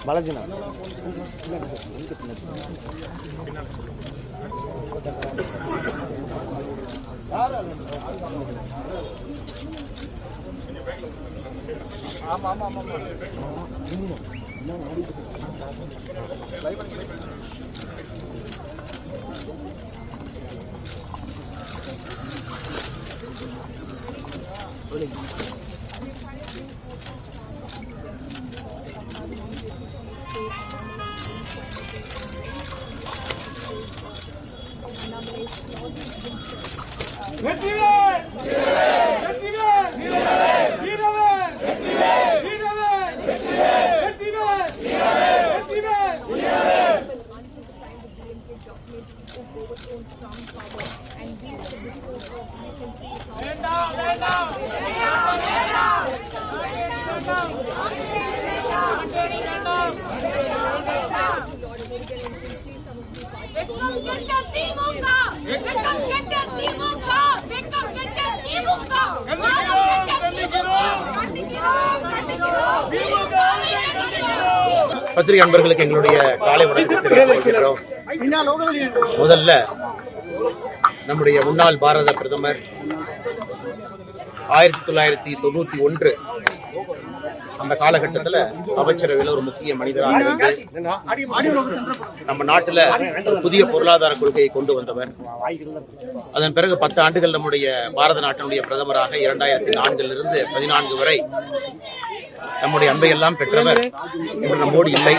பாலாஜினா ஆமா ஆமா ஆமா பத்திரிகை அன்பர்களுக்கு எங்களுடைய காலை வணக்கத்தை தெரிவிக்கிறோம். முதல்ல நம்முடைய முன்னாள் பாரத பிரதமர் 1991 அந்த காலகட்டத்தில் அமைச்சரவையில் ஒரு முக்கிய மனிதராக இருந்து நம்ம நாட்டில் ஒரு புதிய பொருளாதார கொள்கையை கொண்டு வந்தவர். அதன் பிறகு 10 ஆண்டுகள் நம்முடைய பாரத நாட்டினுடைய பிரதமராக 2004 14 வரை நம்முடைய அன்பை எல்லாம் பெற்றவர் இன்று நம்மோடு இல்லை.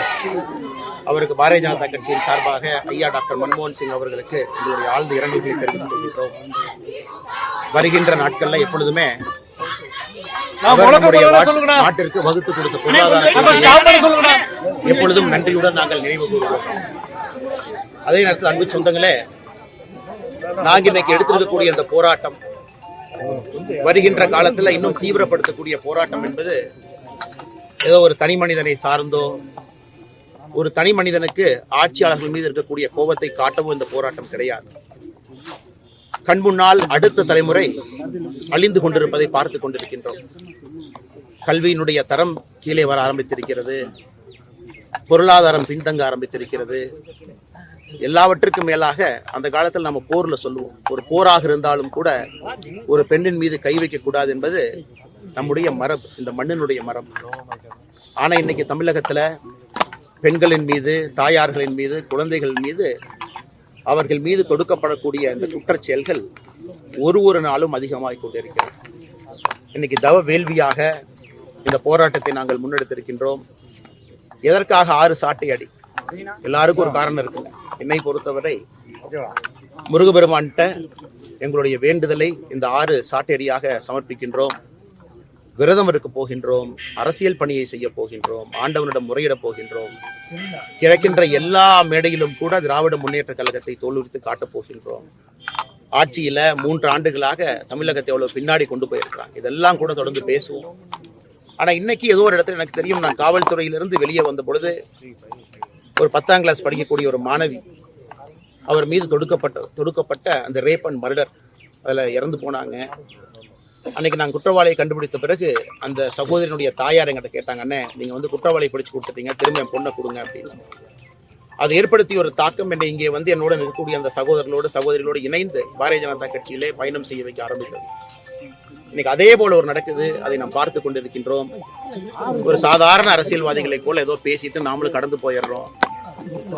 அவருக்கு பாரதிய ஜனதா கட்சியின் சார்பாக ஐயா டாக்டர் மன்மோகன் சிங் அவர்களுக்கு எங்களுடைய ஆழ்ந்த இரங்கல்களை தெரிவித்துக் கொள்கிறோம். வருகின்ற நாட்கள்ல எப்பொழுதுமே நாட்டிற்கு வகுத்து கொடுத்த பொருளாதார எப்பொழுதும் நன்றியுடன் நாங்கள் நினைவு கூறுவோம். அதே நேரத்தில் அன்பு சொந்தங்களே, நாங்கள் இன்னைக்கு எடுத்திருக்கக்கூடிய இந்த போராட்டம் வருகின்ற காலத்தில் இன்னும் தீவிரப்படுத்தக்கூடிய போராட்டம் என்பது ஏதோ ஒரு தனி மனிதனை சார்ந்தோ ஒரு தனி மனிதனுக்கு ஆட்சியாளர்கள் மீது இருக்கக்கூடிய கோபத்தை காட்டவோ இந்த போராட்டம் கிடையாது. கண் முன்னால் அடுத்த தலைமுறை அழிந்து கொண்டிருப்பதை பார்த்து கொண்டிருக்கின்றோம். கல்வியினுடைய தரம் கீழே வர ஆரம்பித்திருக்கிறது, பொருளாதாரம் பின்தங்க ஆரம்பித்திருக்கிறது. எல்லாவற்றுக்கும் மேலாக அந்த காலத்தில் நம்ம போர்ல சொல்லுவோம், ஒரு போராக இருந்தாலும் கூட ஒரு பெண்ணின் மீது கை வைக்க கூடாது என்பது நம்முடைய மரபு, இந்த மண்ணினுடைய மரபு. ஆனா இன்னைக்கு தமிழகத்துல பெண்களின் மீது, தாயார்களின் மீது, குழந்தைகள் மீது, அவர்கள் மீது தொடுக்கப்படக்கூடிய இந்த குற்றச் செயல்கள் ஒரு நாளும் அதிகமாகிக் கொண்டிருக்கிறது. இன்னைக்கு தவ வேள்வியாக இந்த போராட்டத்தை நாங்கள் முன்னெடுத்திருக்கின்றோம். எதற்காக 6 சாட்டை அடி? எல்லாருக்கும் ஒரு காரணம் இருக்குங்க. என்னை பொறுத்தவரை முருகபெருமான்கிட்ட எங்களுடைய வேண்டுதலை இந்த 6 சாட்டை அடியாக சமர்ப்பிக்கின்றோம். விரதம் இருக்க போகின்றோம், அரசியல் பணியை செய்ய போகின்றோம், ஆண்டவனிடம் முறையிட போகின்றோம். கிழக்கின்ற எல்லா மேடையிலும் கூட திராவிட முன்னேற்ற கழகத்தை தோலுரித்து காட்டப் போகின்றோம். ஆட்சியில 3 ஆண்டுகளாக தமிழகத்தை எவ்வளவு பின்னாடி கொண்டு போயிருக்கிறாங்க, இதெல்லாம் கூட தொடர்ந்து பேசுவோம். ஆனா இன்னைக்கு ஏதோ ஒரு இடத்துல எனக்கு தெரியும், நான் காவல்துறையிலிருந்து வெளியே வந்த பொழுது ஒரு 10ஆம் கிளாஸ் படிக்கக்கூடிய ஒரு மாணவி, அவர் மீது தொடுக்கப்பட்ட அந்த ரேப் அண்ட் மர்டர், அதுல இறந்து போனாங்க. அன்னைக்கு நாங்கள் குற்றவாளியை கண்டுபிடித்த பிறகு அந்த சகோதரனுடைய தாயார் எங்கிட்ட கேட்டாங்க, அண்ணே நீங்க குற்றவாளியை பிடிச்சு கொடுத்துட்டீங்க, திரும்ப என் பொண்ணை கொடுங்க அப்படின்னு. அது ஏற்படுத்திய ஒரு தாக்கம் என்னை இங்கே என்னோட இருக்கக்கூடிய அந்த சகோதரிகளோடு இணைந்து பாரதிய ஜனதா கட்சியிலே பயணம் செய்ய வைக்க ஆரம்பித்தது. இன்னைக்கு அதே போல ஒரு நடக்குது, அதை நாம் பார்த்து கொண்டிருக்கின்றோம். ஒரு சாதாரண அரசியல்வாதிகளை போல ஏதோ பேசிட்டு நாமளும் கடந்து போயிடுறோம்.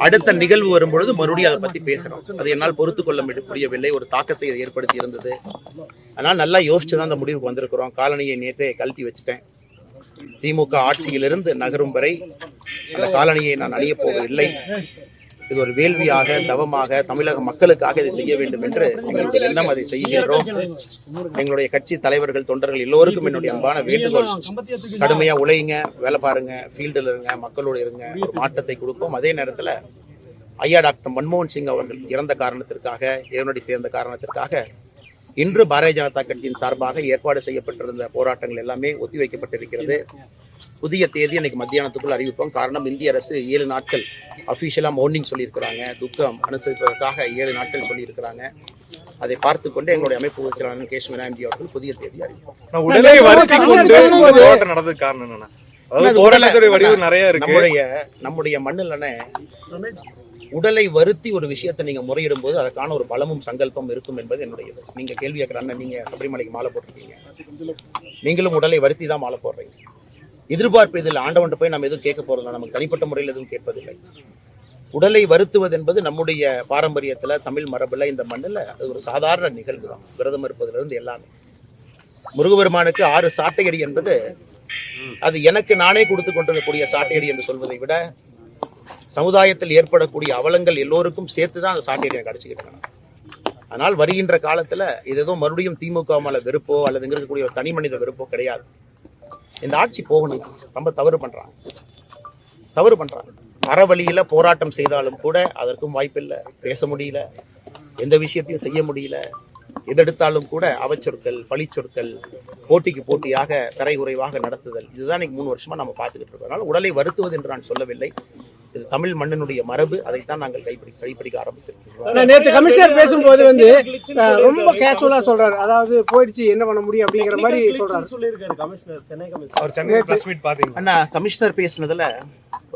அடுத்த நிகழ்வு வரும்பொழுது மறுபடியும் அதை பத்தி பேசுறோம். அது என்னால் பொறுத்து கொள்ள முடியவில்லை. ஒரு தாக்கத்தை ஏற்படுத்தி இருந்தது. அதனால் நல்லா யோசிச்சுதான் அந்த முடிவுக்கு வந்திருக்கிறோம். காலனியை நேற்றே கழட்டி வச்சுட்டேன். திமுக ஆட்சியிலிருந்து நகரும் வரை அந்த காலனியை நான் அணிய போவதில்லை. இது ஒரு வேள்வியாக, தவமாக, தமிழக மக்களுக்காக இதை செய்ய வேண்டும் என்று எங்களுடைய எண்ணம், அதை செய்கின்றோம். எங்களுடைய கட்சி தலைவர்கள், தொண்டர்கள் எல்லோருக்கும் என்னுடைய அன்பான வேண்டுகோள், கடுமையா உழையுங்க, வேலை பாருங்க, ஃபீல்டில் இருங்க, மக்களோடு இருங்க, ஒரு மாற்றத்தை கொடுப்போம். அதே நேரத்தில் ஐயா டாக்டர் மன்மோகன் சிங் அவர்கள் இறந்த காரணத்திற்காக, இறைவனடி சேர்ந்த காரணத்திற்காக இன்று பாரதிய ஜனதா கட்சியின் சார்பாக ஏற்பாடு செய்யப்பட்டிருந்த போராட்டங்கள் எல்லாமே ஒத்திவைக்கப்பட்டிருக்கிறது. புதிய தேதி இன்னைக்கு மத்தியானத்துக்குள் அறிவிப்போம். காரணம், இந்திய அரசு 7 நாட்கள் அபிஷியலா மௌனிங் சொல்லியிருக்கிறாங்க. துக்கம் அனுசரிப்பதற்காக 7 நாட்கள் சொல்லியிருக்கிறாங்க. அதை பார்த்துக் கொண்டு எங்களுடைய அமைப்பு செயலாளர் கே. எம்.ஜி. அவர்கள் புதிய தேதி அறிவிப்போம். உடலை வருத்தி கொண்டு போராட்டம் நடந்ததுக்கு காரணம் என்னன்னா, நம்முடைய மண்ணில் உடலை வருத்தி ஒரு விஷயத்தை நீங்க முறையிடும் போது அதற்கான ஒரு பலமும் சங்கல்பம் இருக்கும் என்பது என்னுடைய இது. நீங்க கேள்வி கேட்கிற அண்ணன், நீங்க சபரிமலைக்கு மாலை போட்டிருக்கீங்க, நீங்களும் உடலை வருத்தி தான் மாலை போடுறீங்க. எதிர்பார்ப்பு இதில் ஆண்டவன் போய் நம்ம எதுவும் கேட்க போறதில்லை, நமக்கு தனிப்பட்ட முறையில் எதுவும் கேட்பதில்லை. உடலை வருத்துவது என்பது நம்முடைய பாரம்பரியத்துல, தமிழ் மரபுல, இந்த மண்ணில் அது ஒரு சாதாரண நிகழ்வு தான். விரதம் இருப்பதிலிருந்து எல்லாமே. முருகபெருமானுக்கு 6 சாட்டையடி என்பது அது எனக்கு நானே கொடுத்து கொண்டிருக்கக்கூடிய சாட்டையடி என்று சொல்வதை விட சமுதாயத்தில் ஏற்படக்கூடிய அவலங்கள் எல்லோருக்கும் சேர்த்துதான் அந்த சாட்டையடி எனக்கு அடிச்சுக்கிட்டாங்க. ஆனால் வருகின்ற காலத்துல இது எதுவும் மறுபடியும் திமுக மேல வெறுப்போ அல்லது இங்க இருக்கக்கூடிய ஒரு தனி மனித வெறுப்போ கிடையாது. இந்த ஆட்சி போகணும். ரொம்ப தவறு பண்றாங்க. அறவழியில போராட்டம் செய்தாலும் கூட அதற்கும் வாய்ப்பில்லை, பேச முடியல, எந்த விஷயத்தையும் செய்ய முடியல. எதெடுத்தாலும் கூட அவச்சொற்கள், பழிச்சொற்கள், போட்டிக்கு போட்டியாக தரை குறைவாக நடத்துதல், இதுதான் இன்னைக்கு 3 வருஷமா நம்ம பார்த்துக்கிட்டு இருக்கோம். அதனால உடலை வருத்துவது என்று நான் சொல்லவில்லை. இது தமிழ் மண்ணினுடைய மரபு. அதைத்தான் நாங்கள் கைப்பிடிக்க ஆரம்பித்திருக்கிறோம். நேற்று கமிஷனர் பேசும்போது ரொம்ப கேஷுவலா சொல்றாரு. அதாவது போயிடுச்சு, என்ன பண்ண முடியும் அப்படிங்கிற மாதிரி சொல்றாரு கமிஷனர். சென்னை கமிஷனர் அண்ணா, கமிஷனர் பேசுனதுல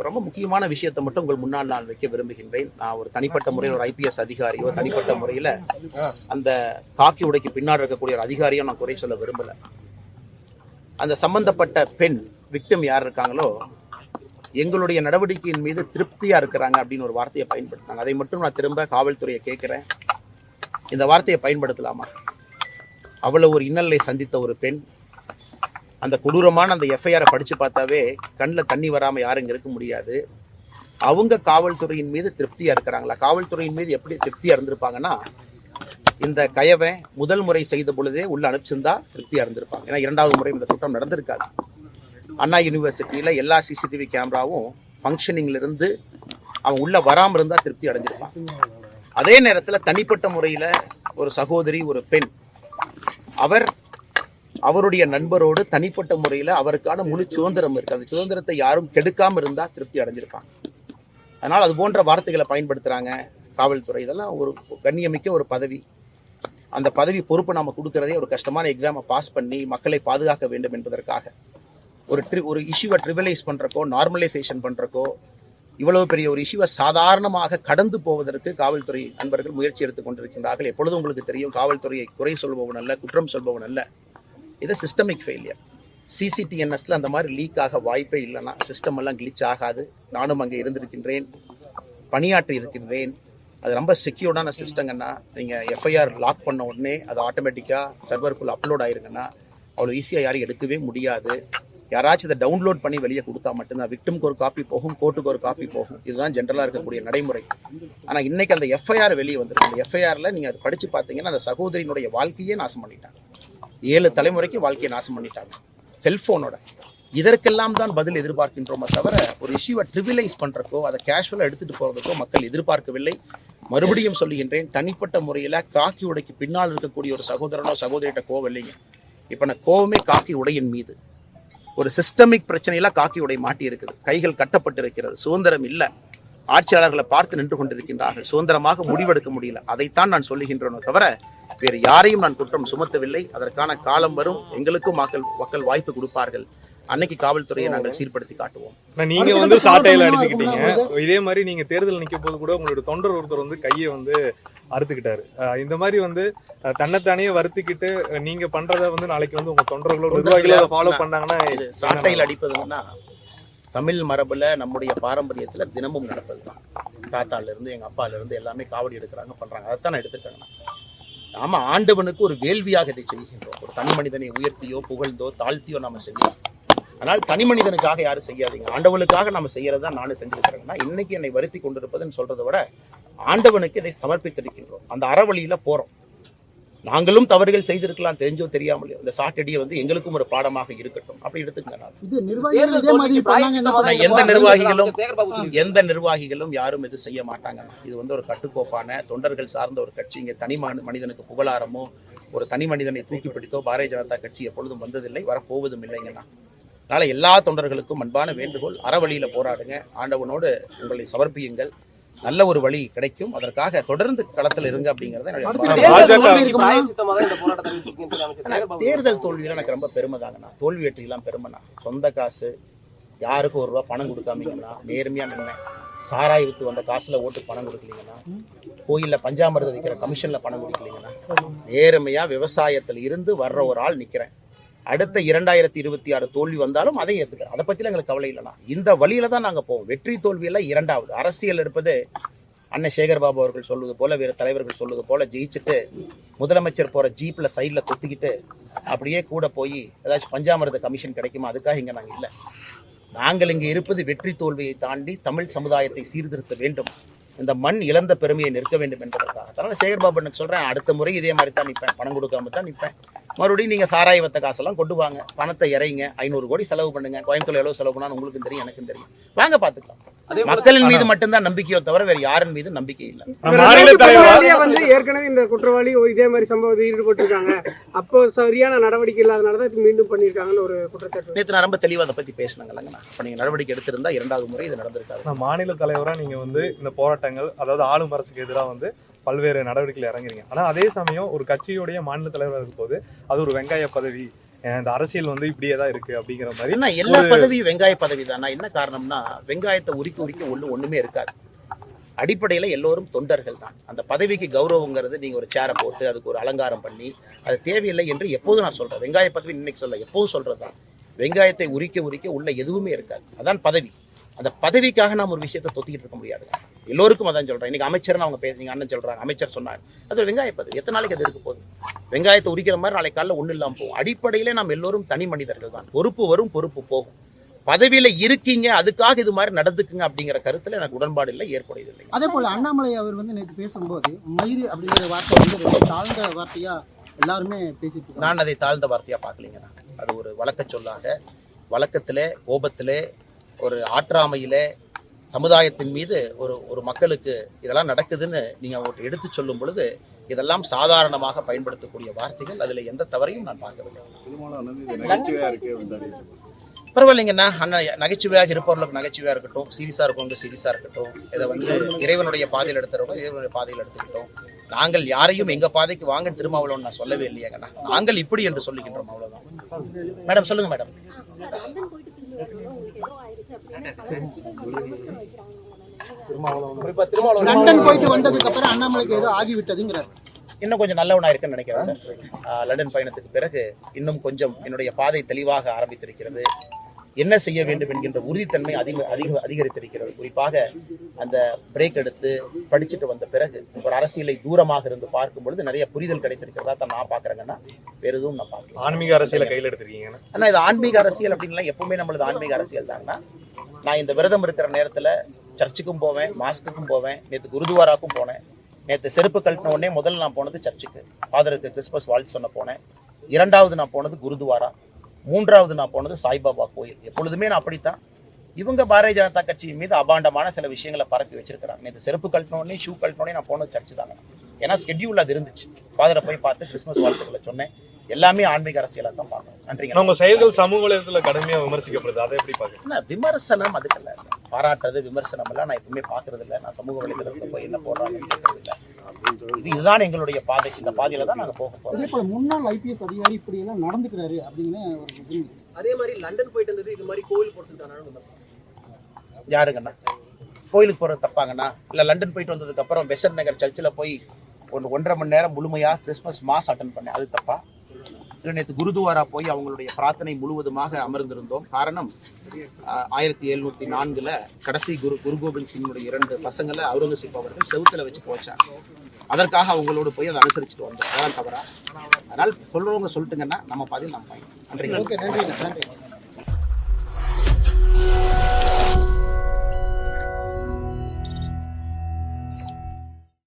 ரொம்ப முக்கியமான விஷயத்தை மட்டும் உங்கள் முன்னால் நான் வைக்க விரும்புகின்றேன். நான் ஒரு தனிப்பட்ட முறையில் ஒரு IPS அதிகாரியோ, தனிப்பட்ட முறையில அந்த காக்கி உடைக்கு பின்னால் இருக்கக்கூடிய ஒரு அதிகாரியோ நான் குறை சொல்ல விரும்பல. அந்த சம்பந்தப்பட்ட பெண் விக்டிம் யார் இருக்காங்களோ, எங்களுடைய நடவடிக்கையின் மீது திருப்தியா இருக்கிறாங்க அப்படின்னு ஒரு வார்த்தையை பயன்படுத்தினாங்க. அதை மட்டும் நான் திரும்ப காவல்துறையை கேட்கிறேன், இந்த வார்த்தையை பயன்படுத்தலாமா? அவ்வளவு ஒரு இன்னலை சந்தித்த ஒரு பெண், அந்த கொடூரமான அந்த FIR படிச்சு பார்த்தாவே கண்ணில் தண்ணி வராம யாரும் இங்க இருக்க முடியாது. அவங்க காவல்துறையின் மீது திருப்தியா இருக்கிறாங்களா? காவல்துறையின் மீது எப்படி திருப்தியா இருந்திருப்பாங்கன்னா, இந்த கயவன் முதல் முறை செய்த பொழுதே உள்ள அனுப்பிச்சிருந்தா திருப்தியா இருந்திருப்பாங்க. ஏன்னா 2வது முறை இந்த குற்றம் நடந்திருக்காது. அண்ணா யூனிவர்சிட்டியில எல்லா CCTV கேமராவும் ஃபங்க்ஷனிங்ல இருந்து அவன் உள்ள வராம இருந்தா திருப்தி அடைஞ்சிருப்பான். அதே நேரத்துல தனிப்பட்ட முறையில ஒரு சகோதரி, ஒரு பெண், அவருடைய நண்பரோடு தனிப்பட்ட முறையில அவருக்கான முழு சுதந்திரம் இருக்கு. அந்த சுதந்திரத்தை யாரும் கெடுக்காம இருந்தா திருப்தி அடைஞ்சிருப்பாங்க. அதனால அது போன்ற வார்த்தைகளை பயன்படுத்துறாங்க காவல்துறை. இதெல்லாம் ஒரு கண்ணியமிக்க ஒரு பதவி. அந்த பதவி பொறுப்பை நாம கொடுக்கறதே ஒரு கஷ்டமான எக்ஸாமை பாஸ் பண்ணி மக்களை பாதுகாக்க வேண்டும் என்பதற்காக. ஒரு இஷ்யூவை ட்ரிவலைஸ் பண்றக்கோ, நார்மலைசேஷன் பண்றக்கோ, இவ்வளவு பெரிய ஒரு இஷ்யூவை சாதாரணமாக கடந்து போவதற்கு காவல்துறை நண்பர்கள் முயற்சி எடுத்துக் கொண்டிருக்கின்றார்கள். எப்பொழுதும் உங்களுக்கு தெரியும், காவல்துறையை குறை சொல்பவன் அல்ல, குற்றம் சொல்பவன் அல்ல. இது சிஸ்டமிக் ஃபெயிலியர். CCTNSல அந்த மாதிரி லீக் ஆக வாய்ப்பே இல்லைன்னா சிஸ்டம் எல்லாம் கிளிச் ஆகாது. நானும் அங்கே இருந்திருக்கின்றேன், பணியாற்றி இருக்கின்றேன். அது ரொம்ப செக்யூர்டான சிஸ்டங்கன்னா, நீங்கள் FIR லாக் பண்ண உடனே அது ஆட்டோமேட்டிக்காக சர்வருக்குள்ள அப்லோட் ஆயிருங்கன்னா அவ்வளோ ஈஸியாக யாரும் எடுக்கவே முடியாது. யாராச்சும் இதை டவுன்லோட் பண்ணி வெளியே கொடுத்தா மட்டும்தான் விக்டிம்க்கு ஒரு காப்பி போகும், கோர்ட்டுக்கு ஒரு காப்பி போகும். இதுதான் ஜென்ரலாக இருக்கக்கூடிய நடைமுறை. ஆனால் இன்னைக்கு அந்த FIR வெளியே வந்துருக்கு. அந்த FIRல நீங்கள் அதை படித்து பார்த்தீங்கன்னா அந்த சகோதரியினுடைய வாழ்க்கையே நாசம் பண்ணிட்டாங்க. 7 தலைமுறைக்கு வாழ்க்கையை நாசம் பண்ணிட்டாங்க செல்போனோட. இதற்கெல்லாம் தான் பதில் எதிர்பார்க்கின்றோமே தவிர ஒரு இஷ்யூவை ட்ரிவிலைஸ் பண்றக்கோ, அதை கேஷுவலா எடுத்துட்டு போறதுக்கோ மக்கள் எதிர்பார்க்கவில்லை. மறுபடியும் சொல்லுகின்றேன், தனிப்பட்ட முறையில காக்கி உடைக்கு பின்னால் இருக்கக்கூடிய ஒரு சகோதரனோ சகோதரிட்ட கோவம் இல்லைங்க. இப்ப நான் கோவமே காக்கி உடையின் மீது. ஒரு சிஸ்டமிக் பிரச்சனையில காக்கி உடை மாட்டி இருக்குது, கைகள் கட்டப்பட்டிருக்கிறது, சுதந்திரம் இல்லை, ஆட்சியாளர்களை பார்த்து நின்று கொண்டிருக்கின்றார்கள், சுதந்திரமாக முடிவெடுக்க முடியல. அதைத்தான் நான் சொல்லுகின்றேனோ தவிர வேறு யாரையும் நான் குற்றம் சுமத்தவில்லை. அதற்கான காலம் வரும், எங்களுக்கும் மக்கள் வாய்ப்பு கொடுப்பார்கள். அன்னைக்கு காவல்துறையை நாங்கள் சீர்படுத்தி காட்டுவோம். நீங்க சாட்டையில அடிச்சுக்கிட்டீங்க. இதே மாதிரி நீங்க தேர்தல் நிக்க போது கூட உங்களோட தொண்டர் ஒருத்தர் கையை அறுத்துக்கிட்டாரு. இந்த மாதிரி தன்னைத்தானே வருத்திக்கிட்டு நீங்க பண்றத நாளைக்கு உங்க தொண்டர்களோட நிர்வாகிகள ஃபாலோ பண்ணாங்கன்னா, சாட்டையில் அடிப்பதுன்னா தமிழ் மரபுல நம்முடைய பாரம்பரியத்துல தினமும் நடப்பதுதான். தாத்தால இருந்து எங்க அப்பால இருந்து எல்லாமே காவடி எடுக்கிறாங்க, பண்றாங்க. அதைத்தான் நான் எடுத்துட்டேன். நாம ஆண்டவனுக்கு ஒரு வேள்வியாக இதை செய்கின்றோம். ஒரு தனி மனிதனை உயர்த்தியோ புகழ்ந்தோ தாழ்த்தியோ நாம செய்யலாம். ஆனால் தனி மனிதனுக்காக யாரும் செய்யாதீங்க. ஆண்டவனுக்காக நாம செய்யறதா நானும் செஞ்சிருக்கிறேன்னா, இன்னைக்கு என்னை வருத்தி கொண்டிருப்பதுன்னு சொல்றதை விட ஆண்டவனுக்கு இதை சமர்ப்பித்திருக்கின்றோம். அந்த அறவழியில போறோம். நாங்களும் தவறுகள் செய்திருக்கலாம், தெரிஞ்சோ தெரியாமலையோ. இந்த சாட்டடியை வந்து எங்களுக்கும் ஒரு பாடமாக இருக்கட்டும், அப்படி எடுத்துக்கங்க. இது நிர்வாகிகள் இதே மாதிரி பண்ணாங்க என்ன பண்ணாங்க? எந்த நிர்வாகிகளும் யாரும் இது செய்ய மாட்டாங்க. இது வந்து ஒரு கட்டுக்கோப்பான தொண்டர்கள் சார்ந்த ஒரு கட்சி. இங்க தனி மனிதனுக்கு புகழாரமோ ஒரு தனி மனிதனை தூக்கி பிடித்தோ பாரதிய ஜனதா கட்சி எப்பொழுதும் வந்ததில்லை, வரப்போவதும் இல்லைங்கண்ணா. அதனால எல்லா தொண்டர்களுக்கும் அன்பான வேண்டுகோள், அறவழியில போராடுங்க, ஆண்டவனோடு உங்களை சமர்ப்பியுங்கள், நல்ல ஒரு வழி கிடைக்கும். அதற்காக தொடர்ந்து களத்தில் இருங்க அப்படிங்கறத தேர்தல் தோல்வியில எனக்கு ரொம்ப பெருமை தாங்கண்ணா. தோல்வி வெற்றியெல்லாம் பெருமைண்ணா. சொந்த காசு, யாருக்கும் ஒரு ரூபா பணம் கொடுக்காமீங்கன்னா, நேர்மையா நின்னேன். சாராய் வித்து வந்த காசுல ஓட்டு பணம் கொடுக்கலீங்கன்னா, கோயில்ல பஞ்சாமிரதம் விற்கிற கமிஷன்ல பணம் கொடுக்கலீங்கன்னா, நேர்மையா விவசாயத்தில் இருந்து வர்ற ஒரு ஆள் நிக்கிறேன். அடுத்த 2026 தோல்வி வந்தாலும் அதை ஏத்துக்கிறேன். அதை பத்தில எங்களுக்கு கவலை இல்லைனா. இந்த வழியில தான் நாங்க போவோம். வெற்றி தோல்வியெல்லாம் இரண்டாவது. அரசியல் இருப்பது அண்ணன் சேகர் பாபு அவர்கள் சொல்வது போல, வேறு தலைவர்கள் சொல்வது போல ஜெயிச்சுட்டு முதலமைச்சர் போற ஜீப்ல சைட்ல கொத்திக்கிட்டு அப்படியே கூட போய் ஏதாச்சும் பஞ்சாமிரத கமிஷன் கிடைக்குமா, அதுக்காக இங்க நாங்க இல்லை. நாங்கள் இங்கே இருப்பது வெற்றி தோல்வியை தாண்டி தமிழ் சமுதாயத்தை சீர்திருத்த வேண்டும், இந்த மண் இழந்த பெருமையை நிற்க வேண்டும் என்பதற்காக. அதனால சேகர் பாபு எனக்கு சொல்றேன், அடுத்த முறை இதே மாதிரி தான் நிற்பேன், பணம் கொடுக்காம தான் நிற்பேன். மறுபடியும் நீங்க சாராய வத்த காசெல்லாம் கொண்டு வாங்க, பணத்தை இறைங்க, 500 கோடி செலவு பண்ணுங்க. கோயம்புத்தூர்ல எவ்வளவு செலவு பண்ணாலும் உங்களுக்கும் தெரியும், எனக்கும் தெரியும். வாங்க பாத்துக்கலாம். மக்களின் மீது மட்டும்தான் நம்பிக்கையோ தவிர வேற யாரின் மீது நம்பிக்கை இல்லை. வந்து ஏற்கனவே இந்த குற்றவாளி இதே மாதிரி சம்பவத்தில் ஈடுபட்டிருக்காங்க, அப்போ சரியான நடவடிக்கை இல்லாதனாலதான் இது மீண்டும் பண்ணிருக்காங்கன்னு ஒரு குற்றச்சாட்டு. நேற்று நான் ரொம்ப தெளிவா அதை பத்தி பேசினாங்கல்லங்கண்ணா. அப்ப நீங்க நடவடிக்கை எடுத்திருந்தா 2வது முறை இது நடந்திருக்காது. மாநில தலைவரா நீங்க வந்து இந்த போராட்டங்கள், அதாவது ஆளும் அரசுக்கு எதிராக வந்து பல்வேறு நடவடிக்கைகள் இறங்குறீங்க. ஆனா அதே சமயம் ஒரு கட்சியுடைய மாநில தலைவராக இருக்கும் போது அது ஒரு வெங்காய பதவி, இந்த அரசியல் வந்து இப்படியே தான் இருக்கு அப்படிங்கிற மாதிரி. என்ன எல்லா பதவியும் வெங்காய பதவி தானா? என்ன காரணம்னா, வெங்காயத்தை உரிக்க ஒண்ணுமே இருக்காது. அடிப்படையில எல்லோரும் தொண்டர்கள் தான். அந்த பதவிக்கு கௌரவங்கிறது நீங்க ஒரு சேரை போட்டு அதுக்கு ஒரு அலங்காரம் பண்ணி அது தேவையில்லை என்று எப்போதும் நான் சொல்றேன். வெங்காய பதவி இன்னைக்கு சொல்ல, எப்போதும் சொல்றதுதான். வெங்காயத்தை உரிக்க உள்ள எதுவுமே இருக்காது. அதான் பதவி. அந்த பதவிக்காக நாம் ஒரு விஷயத்தை தொத்திக்கிட்டு இருக்க முடியாது. எல்லோருக்கும் அதான் சொல்றேன். இன்னைக்கு அமைச்சர் அவங்க பேசுறீங்க, அண்ணன் சொல்றாங்க, அமைச்சர் சொன்னாங்க, அது வெங்காய பதவி. எத்தனை நாளைக்கு அது இருக்க போகுது? வெங்காயத்தை உரிக்கிற மாதிரி நாளைக்கு காலைல ஒண்ணு இல்லாம போகும். அடிப்படையிலே நாம் எல்லோரும் தனி மனிதர்கள் தான். பொறுப்பு வரும், பொறுப்பு போகும். பதவியில இருக்கீங்க, அதுக்காக இது மாதிரி நடந்துக்குங்க அப்படிங்கிற கருத்துல எனக்கு உடன்பாடு இல்லை, ஏற்புடையது இல்லை. அதே போல அண்ணாமலை அவர் வந்து நேற்று பேசும்போது மயிறு அப்படிங்கிற வார்த்தை வந்து ரொம்ப தாழ்ந்த வார்த்தையா எல்லாருமே பேசிட்டு, நான் அதை தாழ்ந்த வார்த்தையா பார்க்கலீங்க. அது ஒரு வழக்க சொல்லாக, வழக்கத்திலே, கோபத்திலே, ஒரு ஆற்றாமையிலே, சமுதாயத்தின் மீது ஒரு மக்களுக்கு இதெல்லாம் நடக்குதுன்னு நீங்க அவங்களுக்கு எடுத்து சொல்லும் பொழுது இதெல்லாம் சாதாரணமாக பயன்படுத்தக்கூடிய வார்த்தைகள். அதுல எந்த தவறையும் நான் பார்க்கவில்லை. பரவாயில்லைங்கண்ணா. அண்ணன் நகைச்சுவையாக இருப்பவர்களுக்கு நகைச்சுவையா இருக்கட்டும், சீரியஸா இருக்கவங்க சீரியஸா இருக்கட்டும். இதை வந்து இறைவனுடைய பாதையில் எடுத்துறவங்க இறைவனுடைய பாதையில் எடுத்துக்கிட்டோம். நாங்கள் யாரையும் எங்க பாதைக்கு வாங்க திருமாவளவன் நான் சொல்லவே இல்லையாங்கண்ணா. நாங்கள் இப்படி என்று சொல்லுகின்றோம், அவ்வளவுதான். மேடம் சொல்லுங்க மேடம். லண்டன் போயிட்டு வந்ததுக்கு அப்புறம் அண்ணாமலைக்கு ஏதோ ஆகிவிட்டதுங்கிறார். இன்னும் கொஞ்சம் நல்லவனா இருக்குன்னு நினைக்கிறேன் சார். லண்டன் பயணத்துக்கு பிறகு இன்னும் கொஞ்சம் என்னுடைய பாதை தெளிவாக ஆரம்பித்திருக்கிறது. என்ன செய்ய வேண்டும் என்கின்ற உறுதித்தன்மை அதிகரித்திருக்கிறது. குறிப்பாக அந்த பிரேக் எடுத்து படிச்சுட்டு வந்த பிறகு ஒரு அரசியலை தூரமாக இருந்து பார்க்கும் பொழுது நிறைய புரிதல் கிடைத்திருக்கிறதா தான் நான் பாக்குறேங்கன்னா, வேற எதுவும் நான் பார்க்கல. ஆன்மீக அரசியலை கையில் எடுத்திருக்கீங்க. ஆனா இது ஆன்மீக அரசியல் அப்படின்லாம் எப்பவுமே நம்மளது ஆன்மீக அரசியல் தாங்கன்னா, நான் இந்த விரதம் இருக்கிற நேரத்துல சர்ச்சுக்கும் போவேன், மாஸ்க்குக்கும் போவேன், நேற்று குருதுவாராக்கும் போனேன். நேற்று செருப்பு கழட்டின உடனே முதல்ல நான் போனது சர்ச்சுக்கு, ஃபாதருக்கு கிறிஸ்மஸ் வாழ்த்து சொன்ன போனேன். 2வது நான் போனது குருதுவாரா. 3வது நான் போனது சாய்பாபா கோயில். எப்பொழுதுமே நான் அப்படித்தான். இவங்க பாரதிய ஜனதா கட்சியின் மீது அபாண்டமான சில விஷயங்களை பரப்பி வச்சிருக்கிறாங்க. நேற்று செருப்பு கழட்டினோடனே, ஷூ கழட்டினோடனே நான் போனது சர்ச்சு தாங்க. ஏன்னா ஸ்கெட்யூல் அது இருந்துச்சு. ஃபாதரை போய் பார்த்து கிறிஸ்மஸ் வாழ்த்துக்களை சொன்னேன். எல்லாமே ஆன்மீக அரசியலா தான் பார்க்கணும். நன்றிங்க. உங்க செயல்கள் சமூக வலைதளத்துல கடுமையா விமர்சிக்கப்படுது, அதை எப்படி பாக்குறீங்க? விமர்சனம் அதுக்கல்ல, பாராட்டுறது விமர்சனம் எல்லாம் நான் எப்பவுமே பாக்குறது இல்லை. நான் சமூக வலைதளத்துல போய் என்ன போடுறாங்கன்னு கேட்கறது இல்லை. இதுதான் எங்களுடைய பாதை. இந்த பாதையில தான் நாங்க போக போறோம். அதே போல முன்னாள் IPS அதிகாரி இப்படி எல்லாம் நடந்துக்கிறாரு அப்படின்னு அதே மாதிரி லண்டன் போயிட்டு வந்தது இது மாதிரி கோயில் போறதுக்கு யாருங்கண்ணா? கோயிலுக்கு போறது தப்பாங்கண்ணா? இல்ல லண்டன் போயிட்டு வந்ததுக்கு அப்புறம் பெசன்ட் நகர் சர்ச்சில் போய் 1.5 மணி நேரம் முழுமையா கிறிஸ்மஸ் மாஸ் அட்டன் பண்ணேன், அது தப்பா? நேற்று குருதுவாரா போய் அவங்களுடைய பிரார்த்தனை முழுவதுமாக அமர்ந்திருந்தோம். காரணம் 1704 கடைசி குரு கோபிந்த் சிங்குடைய 2 பசங்களை அவுரங்கசீப் அவர்கள் செவுத்துல வச்சு போச்சாங்க. அதற்காக அவங்களோடு போய் அதை அனுசரிச்சுட்டு வந்தோம். அதான் தவறா? அதனால் சொல்றவங்க சொல்லிட்டுங்கன்னா நம்ம பாதையில் நம்ம பயணம். நன்றி.